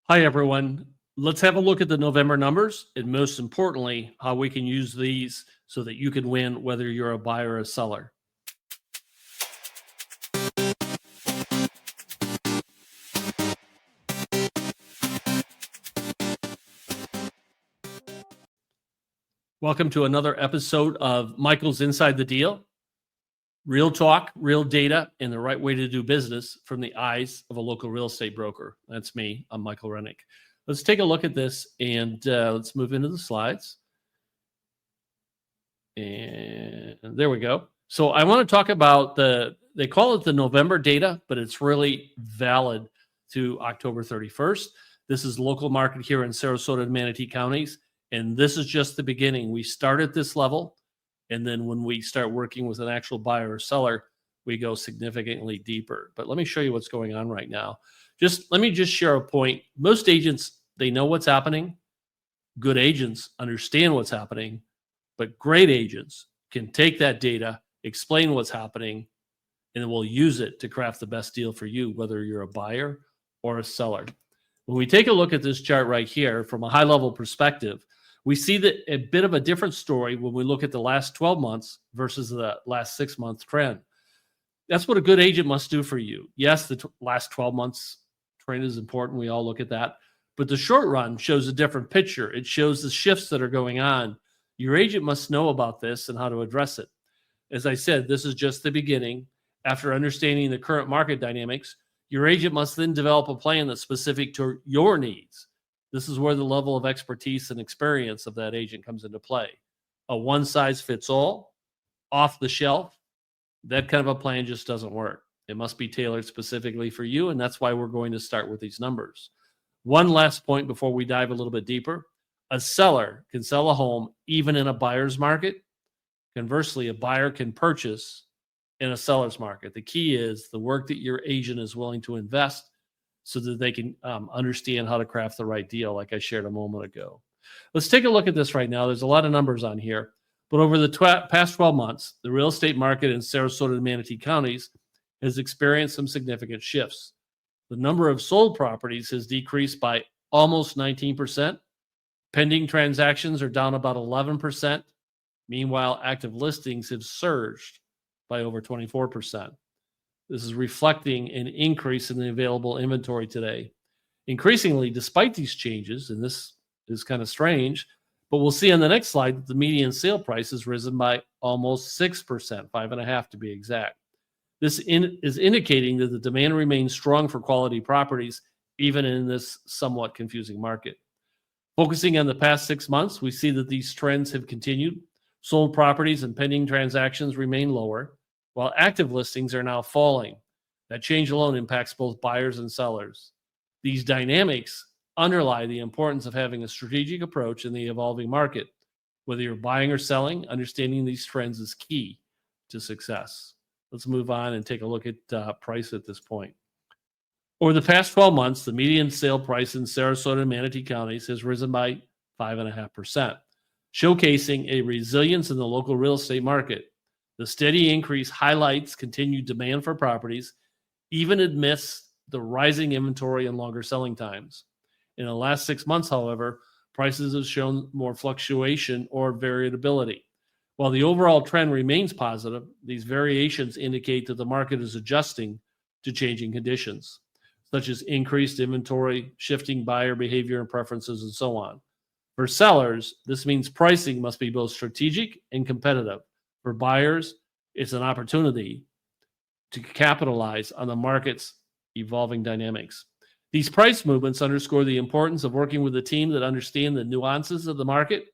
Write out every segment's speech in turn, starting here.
Hi, everyone. Let's have a look at the November numbers and most importantly, how we can use these so that you can win whether you're a buyer or a seller. Welcome to another episode of Michael's Inside the Deal. Real talk, real data, and the right way to do business from the eyes of a local real estate broker. That's me. I'm Michael Renick. Let's take a look at this and let's move into the slides. And there we go. So I want to talk about they call it the November data, but it's really valid to October 31st. This is local market here in Sarasota and Manatee counties. And this is just the beginning. We start at this level. And then when we start working with an actual buyer or seller, we go significantly deeper. But let me show you what's going on right now. Let me share a point. Most agents, they know what's happening. Good agents understand what's happening. But great agents can take that data, explain what's happening, and then we'll use it to craft the best deal for you, whether you're a buyer or a seller. When we take a look at this chart right here from a high-level perspective, we see that a bit of a different story when we look at the last 12 months versus the last 6-month trend. That's what a good agent must do for you. Yes, the last 12 months trend is important. We all look at that. But the short run shows a different picture. It shows the shifts that are going on. Your agent must know about this and how to address it. As I said, this is just the beginning. After understanding the current market dynamics, your agent must then develop a plan that's specific to your needs. This is where the level of expertise and experience of that agent comes into play. A one-size-fits-all, off-the-shelf, that kind of a plan just doesn't work. It must be tailored specifically for you, and that's why we're going to start with these numbers. One last point before we dive a little bit deeper. A seller can sell a home even in a buyer's market. Conversely, a buyer can purchase in a seller's market. The key is the work that your agent is willing to invest so that they can understand how to craft the right deal, like I shared a moment ago. Let's take a look at this right now. There's a lot of numbers on here, but over the past 12 months, the real estate market in Sarasota and Manatee counties has experienced some significant shifts. The number of sold properties has decreased by almost 19%. Pending transactions are down about 11%. Meanwhile, active listings have surged by over 24%. This is reflecting an increase in the available inventory today. Increasingly, despite these changes, and this is kind of strange, but we'll see on the next slide that the median sale price has risen by almost 6%, 5.5% to be exact. This is indicating that the demand remains strong for quality properties, even in this somewhat confusing market. Focusing on the past 6 months, we see that these trends have continued. Sold properties and pending transactions remain lower, while active listings are now falling. That change alone impacts both buyers and sellers. These dynamics underlie the importance of having a strategic approach in the evolving market. Whether you're buying or selling, understanding these trends is key to success. Let's move on and take a look at price at this point. Over the past 12 months, the median sale price in Sarasota and Manatee counties has risen by 5.5%, showcasing a resilience in the local real estate market. The steady increase highlights continued demand for properties, even amidst the rising inventory and longer selling times. In the last 6 months, however, prices have shown more fluctuation or variability. While the overall trend remains positive, these variations indicate that the market is adjusting to changing conditions, such as increased inventory, shifting buyer behavior and preferences, and so on. For sellers, this means pricing must be both strategic and competitive. For buyers, it's an opportunity to capitalize on the market's evolving dynamics. These price movements underscore the importance of working with a team that understand the nuances of the market.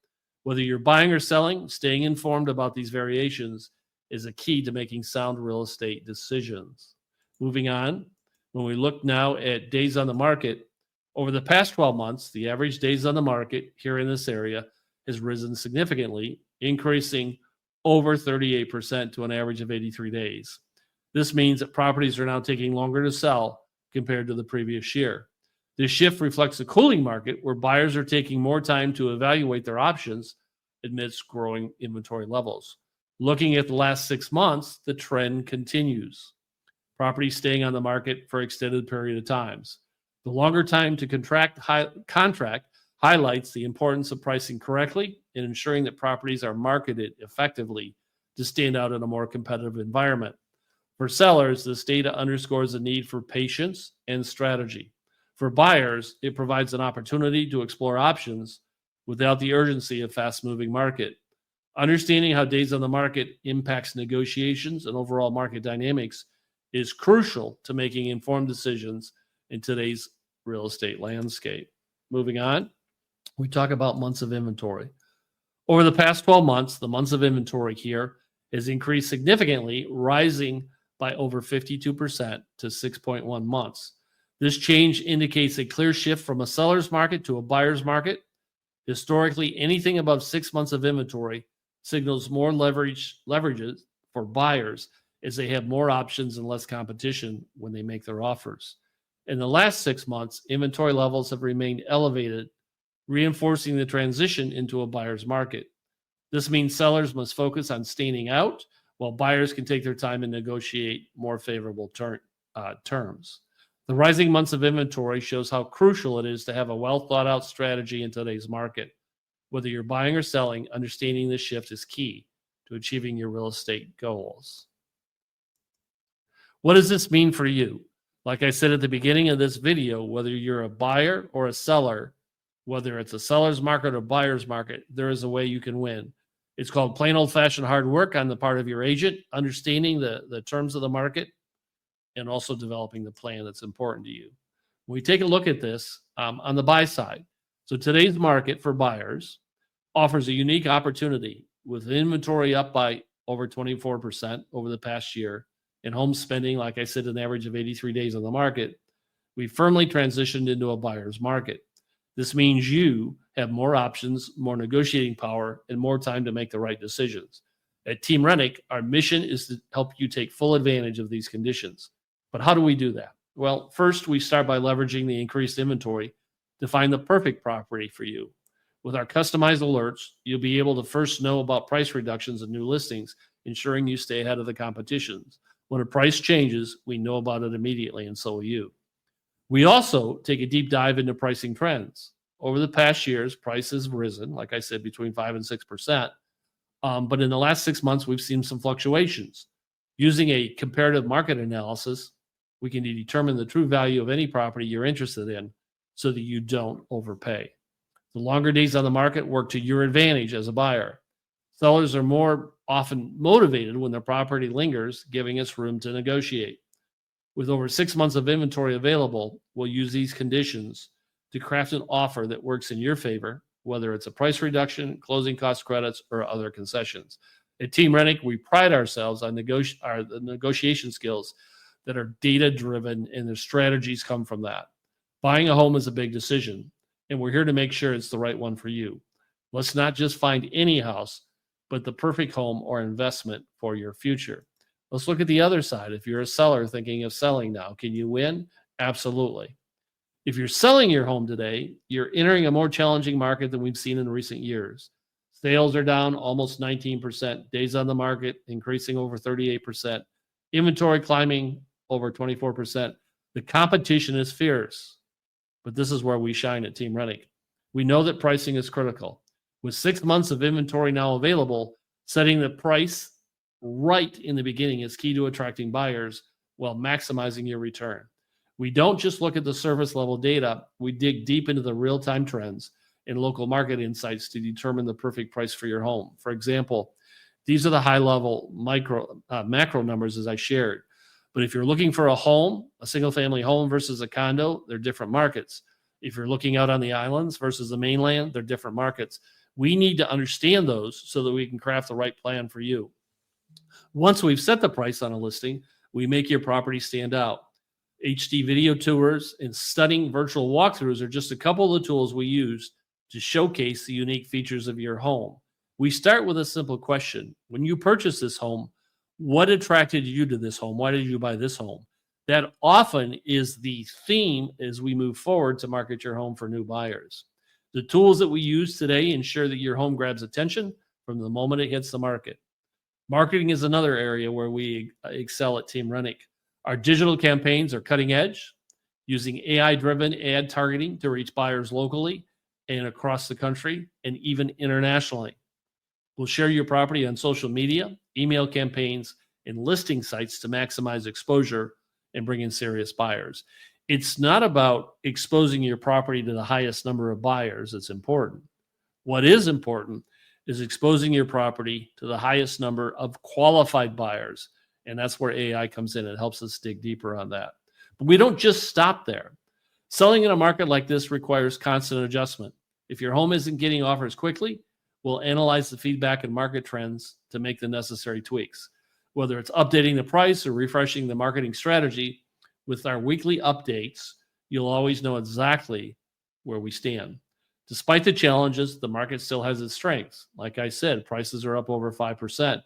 Whether you're buying or selling, staying informed about these variations is a key to making sound real estate decisions. Moving on, when we look now at days on the market, over the past 12 months, the average days on the market here in this area has risen significantly, increasing over 38% to an average of 83 days. This means that properties are now taking longer to sell compared to the previous year. This shift reflects a cooling market where buyers are taking more time to evaluate their options amidst growing inventory levels. Looking at the last 6 months, the trend continues. Properties staying on the market for extended period of times. The longer time to contract highlights the importance of pricing correctly and ensuring that properties are marketed effectively to stand out in a more competitive environment. For sellers, this data underscores the need for patience and strategy. For buyers, it provides an opportunity to explore options without the urgency of fast-moving market. Understanding how days on the market impacts negotiations and overall market dynamics is crucial to making informed decisions in today's real estate landscape. Moving on, we talk about months of inventory. Over the past 12 months, the months of inventory here has increased significantly, rising by over 52% to 6.1 months. This change indicates a clear shift from a seller's market to a buyer's market. Historically, anything above 6 months of inventory signals more leverages for buyers as they have more options and less competition when they make their offers. In the last 6 months, inventory levels have remained elevated, reinforcing the transition into a buyer's market. This means sellers must focus on standing out, while buyers can take their time and negotiate more favorable terms. The rising months of inventory shows how crucial it is to have a well-thought-out strategy in today's market. Whether you're buying or selling, understanding this shift is key to achieving your real estate goals. What does this mean for you? Like I said at the beginning of this video, whether you're a buyer or a seller, whether it's a seller's market or buyer's market, there is a way you can win. It's called plain old-fashioned hard work on the part of your agent, understanding the terms of the market, and also developing the plan that's important to you. When we take a look at this on the buy side, so today's market for buyers offers a unique opportunity with inventory up by over 24% over the past year and home spending, like I said, an average of 83 days on the market. We firmly transitioned into a buyer's market. This means you have more options, more negotiating power, and more time to make the right decisions. At Team Renick, our mission is to help you take full advantage of these conditions. But how do we do that? Well, first, we start by leveraging the increased inventory to find the perfect property for you. With our customized alerts, you'll be able to first know about price reductions and new listings, ensuring you stay ahead of the competitions. When a price changes, we know about it immediately, and so will you. We also take a deep dive into pricing trends. Over the past years, prices have risen, like I said, between 5 and 6%. But in the last 6 months, we've seen some fluctuations. Using a comparative market analysis, we can determine the true value of any property you're interested in so that you don't overpay. The longer days on the market work to your advantage as a buyer. Sellers are more often motivated when their property lingers, giving us room to negotiate. With over 6 months of inventory available, we'll use these conditions to craft an offer that works in your favor, whether it's a price reduction, closing cost credits, or other concessions. At Team Renick, we pride ourselves on the negotiation skills that are data-driven, and their strategies come from that. Buying a home is a big decision, and we're here to make sure it's the right one for you. Let's not just find any house, but the perfect home or investment for your future. Let's look at the other side. If you're a seller thinking of selling now, can you win? Absolutely. If you're selling your home today, you're entering a more challenging market than we've seen in recent years. Sales are down almost 19%, days on the market increasing over 38%, inventory climbing over 24%. The competition is fierce, but this is where we shine at Team Renick. We know that pricing is critical. With 6 months of inventory now available, setting the price right in the beginning is key to attracting buyers while maximizing your return. We don't just look at the surface level data, we dig deep into the real-time trends and local market insights to determine the perfect price for your home. For example, these are the high-level macro numbers as I shared. But if you're looking for a home, a single-family home versus a condo, they're different markets. If you're looking out on the islands versus the mainland, they're different markets. We need to understand those so that we can craft the right plan for you. Once we've set the price on a listing, we make your property stand out. HD video tours and stunning virtual walkthroughs are just a couple of the tools we use to showcase the unique features of your home. We start with a simple question. When you purchase this home, what attracted you to this home? Why did you buy this home? That often is the theme as we move forward to market your home for new buyers. The tools that we use today ensure that your home grabs attention from the moment it hits the market. Marketing is another area where we excel at Team Renick. Our digital campaigns are cutting edge. using AI-driven ad targeting to reach buyers locally and across the country and even internationally. We'll share your property on social media, email campaigns, and listing sites to maximize exposure and bring in serious buyers. It's not about exposing your property to the highest number of buyers. It's important. What is important is exposing your property to the highest number of qualified buyers. And that's where AI comes in. It helps us dig deeper on that. But we don't just stop there. Selling in a market like this requires constant adjustment. If your home isn't getting offers quickly, we'll analyze the feedback and market trends to make the necessary tweaks. Whether it's updating the price or refreshing the marketing strategy, with our weekly updates, you'll always know exactly where we stand. Despite the challenges, the market still has its strengths. Like I said, prices are up over 5%.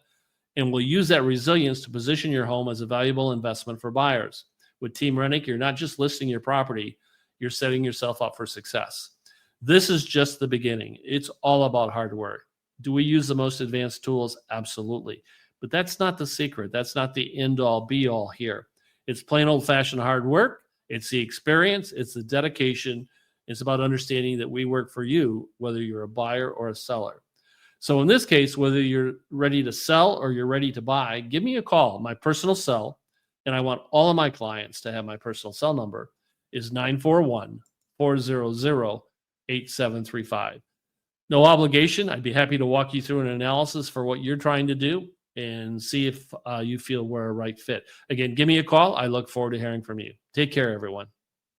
And we'll use that resilience to position your home as a valuable investment for buyers. With Team Renick, you're not just listing your property, you're setting yourself up for success. This is just the beginning. It's all about hard work. Do we use the most advanced tools? Absolutely. But that's not the secret. That's not the end-all, be-all here. It's plain old-fashioned hard work. It's the experience. It's the dedication. It's about understanding that we work for you, whether you're a buyer or a seller. So in this case, whether you're ready to sell or you're ready to buy, give me a call. My personal cell, and I want all of my clients to have my personal cell number, is 941-400-8735. No obligation. I'd be happy to walk you through an analysis for what you're trying to do and see if you feel we're a right fit. Again, give me a call. I look forward to hearing from you. Take care, everyone.